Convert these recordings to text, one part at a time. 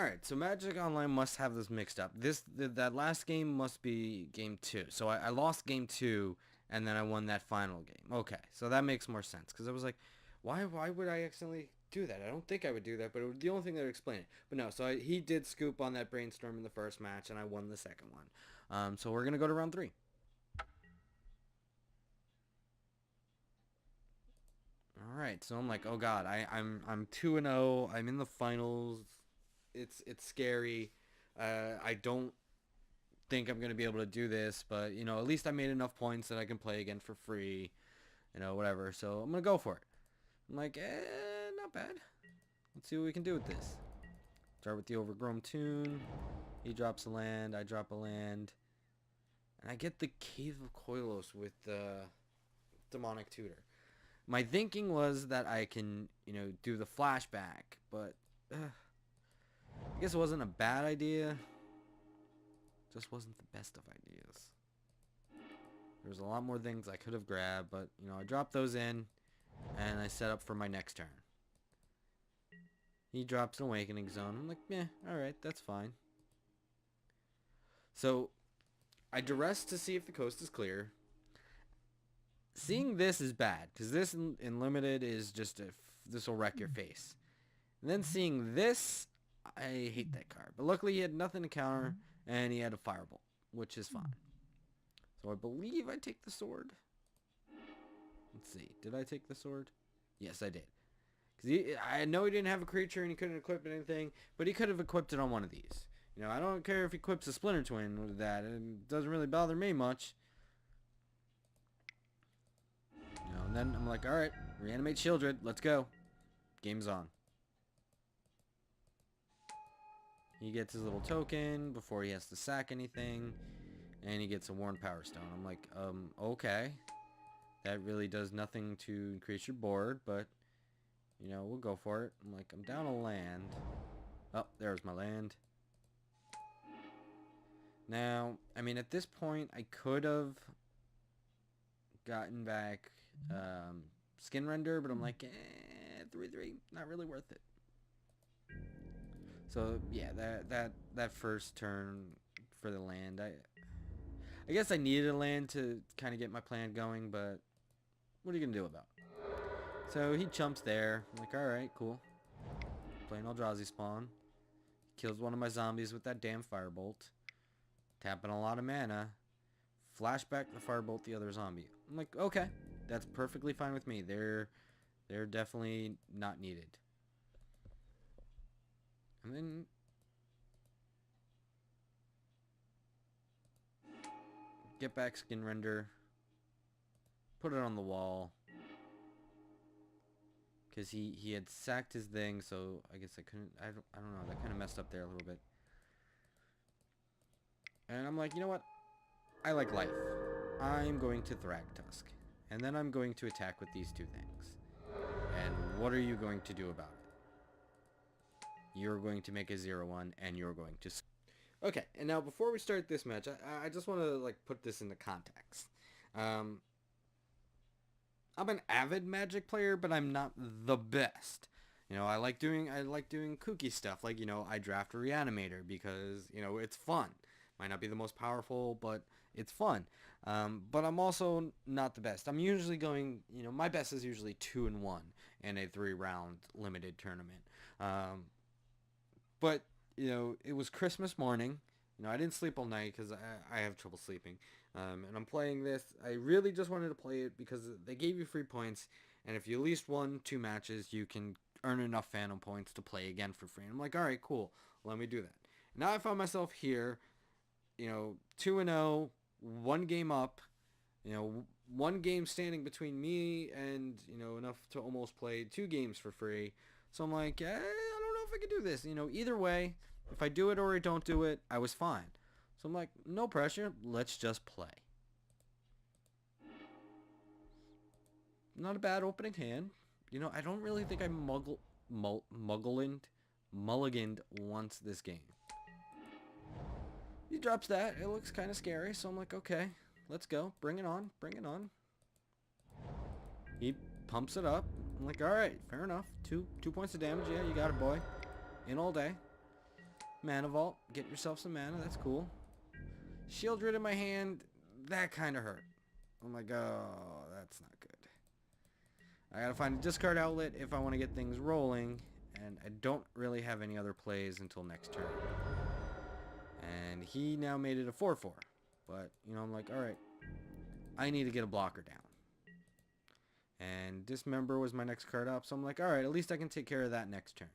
Alright, so Magic Online must have this mixed up. That last game must be game 2. So I lost game 2, and then I won that final game. Okay, so that makes more sense. Because I was like, why would I accidentally do that? I don't think I would do that, but it was the only thing that would explain it. But no, so he did scoop on that brainstorm in the first match, and I won the second one. So we're going to go to round 3. Alright, so I'm like, oh god, I'm 2-0, I'm in the finals. It's scary. I don't think I'm gonna be able to do this, but at least I made enough points that I can play again for free, whatever. So I'm gonna go for it. I'm like, not bad. Let's see what we can do with this. Start with the Overgrown Tune. He drops a land, I drop a land, and I get the Cave of Koilos with the Demonic Tutor. My thinking was that I can, do the flashback, but I guess it wasn't a bad idea. Just wasn't the best of ideas. There's a lot more things I could have grabbed, but, I dropped those in, and I set up for my next turn. He drops an Awakening Zone. I'm like, yeah, alright, that's fine. So, I duress to see if the coast is clear. Seeing this is bad, because this in Limited is just this will wreck your face. And then seeing this, I hate that card. But luckily he had nothing to counter, and he had a Firebolt, which is fine. So I believe I take the sword. Let's see. Did I take the sword? Yes, I did. Because I know he didn't have a creature and he couldn't equip anything, but he could have equipped it on one of these. I don't care if he equips a Splinter Twin with that. It doesn't really bother me much. And then I'm like, alright, reanimate Shieldred. Let's go. Game's on. He gets his little token before he has to sack anything. And he gets a Worn Power Stone. I'm like, okay. That really does nothing to increase your board, but, we'll go for it. I'm like, I'm down a land. Oh, there's my land. Now, I mean, at this point, I could have gotten back Skin Render, but I'm like, 3-3, not really worth it. So yeah, that first turn for the land, I guess I needed a land to kind of get my plan going, but what are you gonna do about it? So he chumps there. I'm like, all right, cool. Playing Eldrazi Spawn. Kills one of my zombies with that damn Firebolt. Tapping a lot of mana. Flashback the Firebolt the other zombie. I'm like, okay, that's perfectly fine with me. They're definitely not needed. And then get back Skin Render. Put it on the wall. Because he had sacked his thing, so I guess I couldn't, I don't know, that kind of messed up there a little bit. And I'm like, you know what? I like life. I'm going to Thragtusk. And then I'm going to attack with these two things. And what are you going to do about it? You're going to make a 0-1, and you're going to... Okay, and now before we start this match, I just want to put this into context. I'm an avid Magic player, but I'm not the best. I like doing kooky stuff, like, I draft a Reanimator because, it's fun. Might not be the most powerful, but it's fun. But I'm also not the best. I'm usually going, my best is usually 2-1 in a 3-round limited tournament. But, it was Christmas morning. I didn't sleep all night because I have trouble sleeping. And I'm playing this. I really just wanted to play it because they gave you free points. And if you at least won 2 matches, you can earn enough Phantom points to play again for free. And I'm like, all right, cool. Let me do that. Now I found myself here, 2-0, 1 game up, 1 game standing between me and, enough to almost play 2 games for free. So I'm like, I don't know if I can do this. Either way, if I do it or I don't do it, I was fine. So I'm like, no pressure. Let's just play. Not a bad opening hand. I don't really think I mulliganed once this game. He drops that. It looks kind of scary. So I'm like, okay, let's go. Bring it on. Bring it on. He pumps it up. I'm like, all right, fair enough. 2 points of damage. Yeah, you got it, boy. In all day. Mana Vault. Get yourself some mana. That's cool. Shieldred in my hand. That kind of hurt. I'm like, oh, that's not good. I gotta find a discard outlet if I want to get things rolling. And I don't really have any other plays until next turn. And he now made it a 4/4. But, you know, I'm like, alright. I need to get a blocker down. And Dismember was my next card up. So I'm like, alright, at least I can take care of that next turn.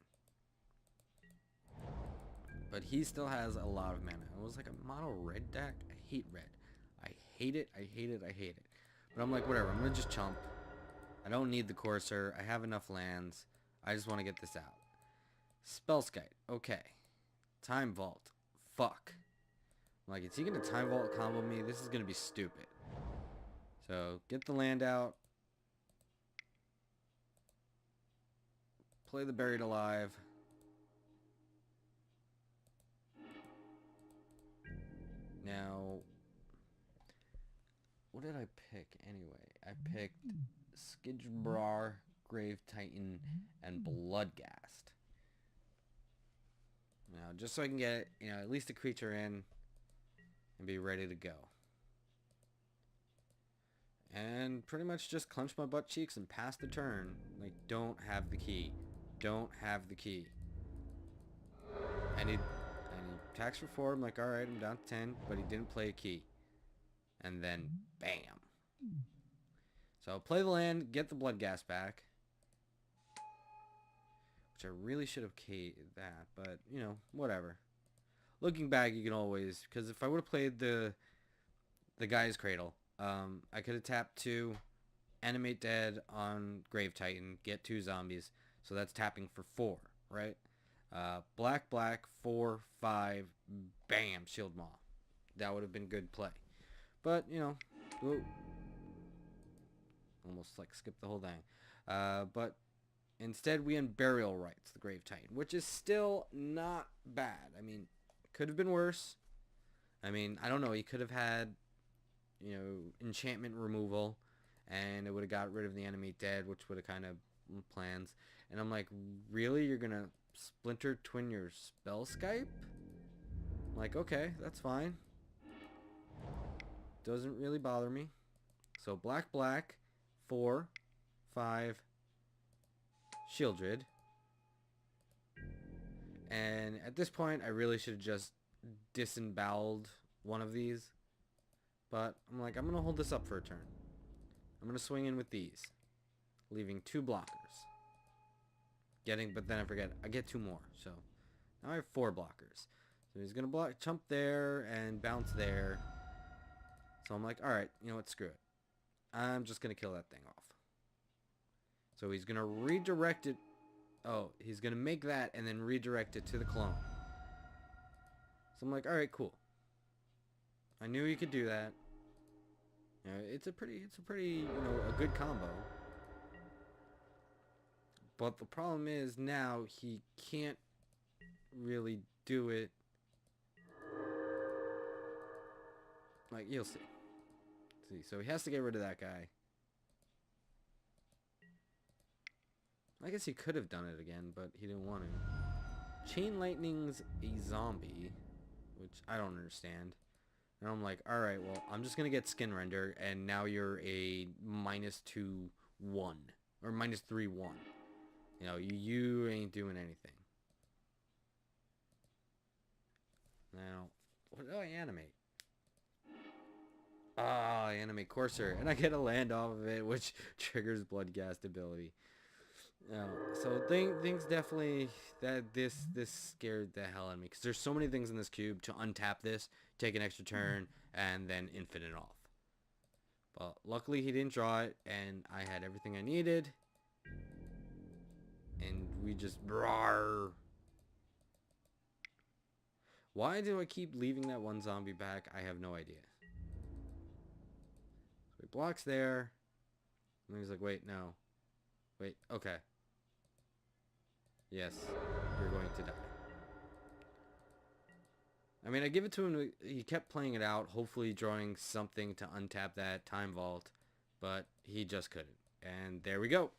But he still has a lot of mana. It was like a mono red deck. I hate red. I hate it. I hate it. I hate it. But I'm like, whatever. I'm going to just chump. I don't need the Courser. I have enough lands. I just want to get this out. Spellskite. Okay. Time Vault. Fuck. I'm like, is he going to Time Vault combo me? This is going to be stupid. So, get the land out. Play the Buried Alive. Now, what did I pick anyway? I picked Skidbrar, Grave Titan, and Bloodghast. Now, just so I can get, you know, at least a creature in and be ready to go. And pretty much just clench my butt cheeks and pass the turn. Like, don't have the key. Don't have the key. And he attacks for 4. I'm like, alright, I'm down to 10. But he didn't play a key. And then, bam. So I'll play the land, get the Bloodghast back. Which I really should have keyed that. But, you know, whatever. Looking back, you can always... Because if I would have played the Guy's Cradle, I could have tapped 2, Animate Dead on Grave Titan, get 2 zombies. So that's tapping for 4, right? Black, 4, 5, bam, Shield Maw. That would have been good play. But, you know, whoa. Almost like skipped the whole thing. But instead we end Burial Rites, the Grave Titan, which is still not bad. I mean, could have been worse. I mean, I don't know. He could have had, you know, enchantment removal, and it would have got rid of the Animate Dead, which would have kind of plans. And I'm like, really? You're going to Splinter Twin your Spellskite? I'm like, okay, that's fine. Doesn't really bother me. So black, 4, 5, Shieldred. And at this point, I really should have just disemboweled one of these. But I'm like, I'm going to hold this up for a turn. I'm going to swing in with these, leaving 2 blockers. But then I forget, I get 2 more. So now I have 4 blockers. So he's going to chump there and bounce there. So I'm like, alright, you know what, screw it. I'm just going to kill that thing off. So he's going to redirect it. Oh, he's going to make that and then redirect it to the clone. So I'm like, alright, cool. I knew he could do that. You know, it's a pretty, you know, a good combo. But the problem is now he can't really do it. Like, you'll see. See, so he has to get rid of that guy. I guess he could have done it again, but he didn't want to. Chain Lightning's a zombie, which I don't understand. And I'm like, alright, well, I'm just going to get Skin Render, and now you're a -2/1. Or -3/1. You know, you ain't doing anything. Now, what do I animate? Ah, I animate Courser, and I get a land off of it, which triggers Bloodghast ability. So things definitely this scared the hell out of me, because there's so many things in this cube to untap this, take an extra turn, and then infinite off. But luckily he didn't draw it, and I had everything I needed, and we just roar. Why do I keep leaving that one zombie back? I have no idea. So he blocks there, and he's like, wait, no. Wait, okay. Yes, you're going to die. I mean, I give it to him. He kept playing it out, hopefully drawing something to untap that Time Vault, but he just couldn't. And there we go.